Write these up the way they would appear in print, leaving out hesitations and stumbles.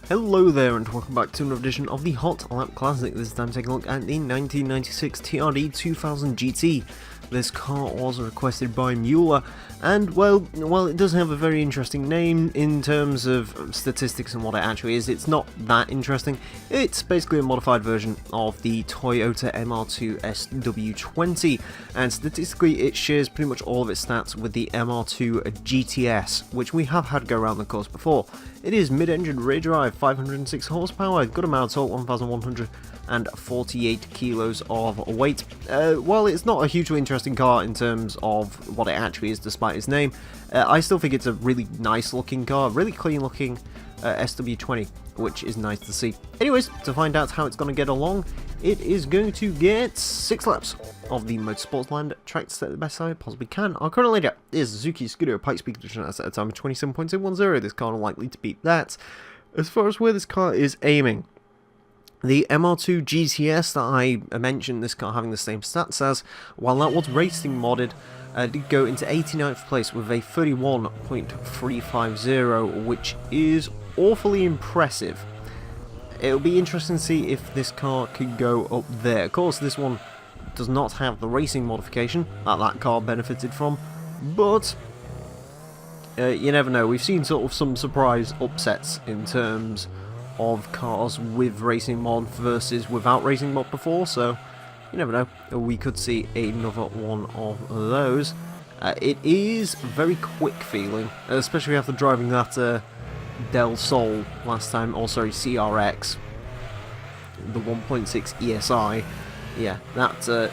Hello there and welcome back to another edition of the Hot Lap Classic. This time taking a look at the 1996 TRD 2000 GT. This car was requested by Emile, and well, it does have a very interesting name in terms of statistics and what it actually is. It's not that interesting. It's basically a modified version of the Toyota MR2 SW20, and statistically it shares pretty much all of its stats with the MR2 GTS, which we have had go around the course before. It is mid-engine rear drive, 506 horsepower, good amount of torque, 1,148 kilos of weight. While it's not a hugely interesting car in terms of what it actually is despite its name, I still think it's a really nice looking car, really clean looking SW20, which is nice to see. Anyways, to find out how it's going to get along, it is going to get 6 laps of the Motorsports Land track to set the best I possibly can. Our current leader is Suzuki Scuderia Pikes Peak Edition at a time of 27.210. This car unlikely to beat that. As far as where this car is aiming, the MR2 GTS that I mentioned, this car having the same stats as, while that was racing modded, did go into 89th place with a 31.350, which is awfully impressive. It'll be interesting to see if this car could go up there. Of course, this one does not have the racing modification that car benefited from, but you never know. We've seen sort of some surprise upsets in terms of cars with racing mod versus without racing mod before, so you never know. We could see another one of those. It is very quick feeling, especially after driving that Del Sol last time, or sorry, CRX, the 1.6 ESI. Yeah, that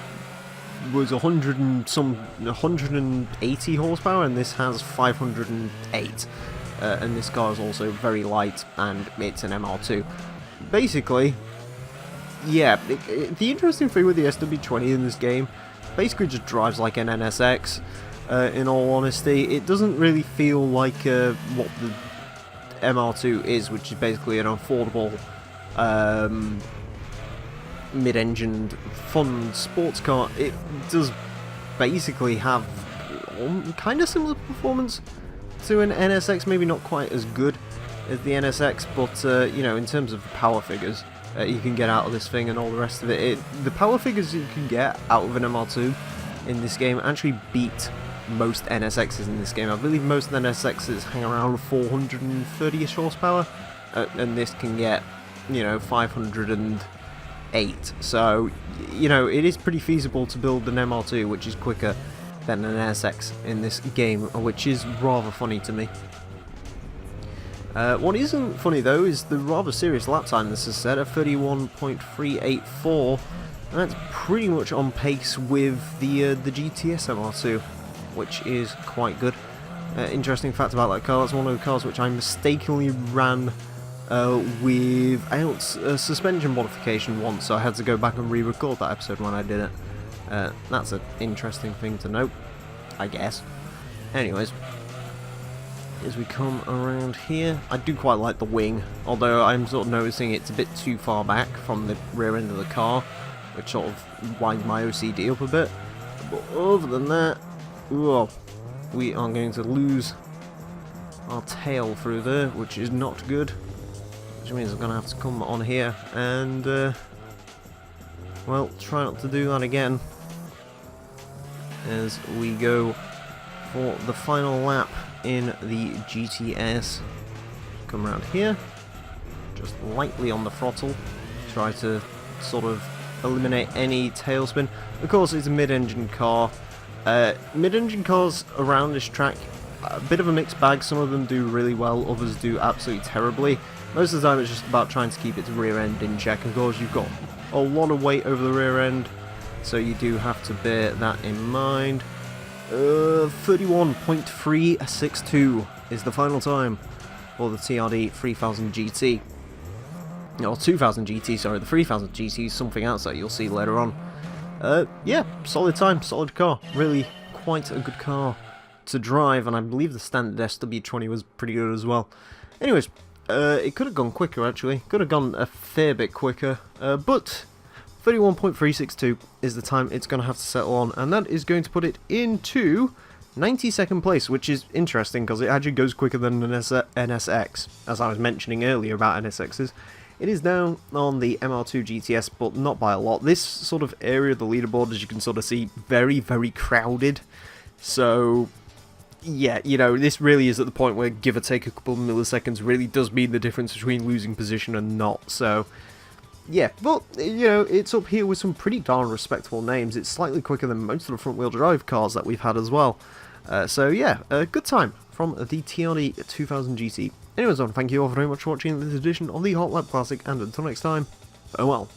was 180 horsepower, and this has 508. And this car is also very light, and it's an MR2. Basically, yeah, the interesting thing with the SW20 in this game, basically just drives like an NSX, in all honesty. It doesn't really feel like what the MR2 is, which is basically an affordable mid-engined fun sports car. It does basically have kind of similar performance to an NSX, maybe not quite as good as the NSX, but you know, in terms of power figures you can get out of this thing and all the rest of it, the power figures you can get out of an MR2 in this game actually beat most NSXs in this game. I believe most NSXs hang around 430-ish horsepower, and this can get, you know, 508. So, you know, it is pretty feasible to build an MR2 which is quicker than an NSX in this game, which is rather funny to me. What isn't funny though is the rather serious lap time this is set at 31.384, and that's pretty much on pace with the GTS MR2, which is quite good. Interesting fact about that car, that's one of the cars which I mistakenly ran without suspension modification once, so I had to go back and re-record that episode when I did it. That's an interesting thing to note, I guess. Anyways, as we come around here, I do quite like the wing, although I'm sort of noticing it's a bit too far back from the rear end of the car, which sort of winds my OCD up a bit. But other than that, whoa, we are going to lose our tail through there, which is not good. Which means I'm going to have to come on here and, well, try not to do that again as we go for the final lap in the GTS. Come around here, just lightly on the throttle, try to sort of eliminate any tailspin. Of course, it's a mid-engine car. Mid-engine cars around this track, a bit of a mixed bag. Some of them do really well, others do absolutely terribly. Most of the time it's just about trying to keep its rear end in check. Of course, you've got a lot of weight over the rear end, so you do have to bear that in mind. 31.362 is the final time for the TRD 3000 GT. Or 2000 GT, sorry, the 3000 GT is something else that you'll see later on. Yeah, solid time, solid car. Really quite a good car to drive, and I believe the standard SW20 was pretty good as well. Anyways, it could have gone quicker actually, could have gone a fair bit quicker, but 31.362 is the time it's going to have to settle on, and that is going to put it into 92nd place, which is interesting because it actually goes quicker than an NSX, as I was mentioning earlier about NSXs. It is down on the MR2 GTS, but not by a lot. This sort of area of the leaderboard, as you can sort of see, very, very crowded. So, yeah, you know, this really is at the point where give or take a couple of milliseconds really does mean the difference between losing position and not. So, yeah, but, you know, it's up here with some pretty darn respectable names. It's slightly quicker than most of the front-wheel drive cars that we've had as well. So, yeah, a good time from the TRD 2000 GT. Anyways, thank you all very much for watching this edition of the Hot Lap Classic, and until next time, farewell.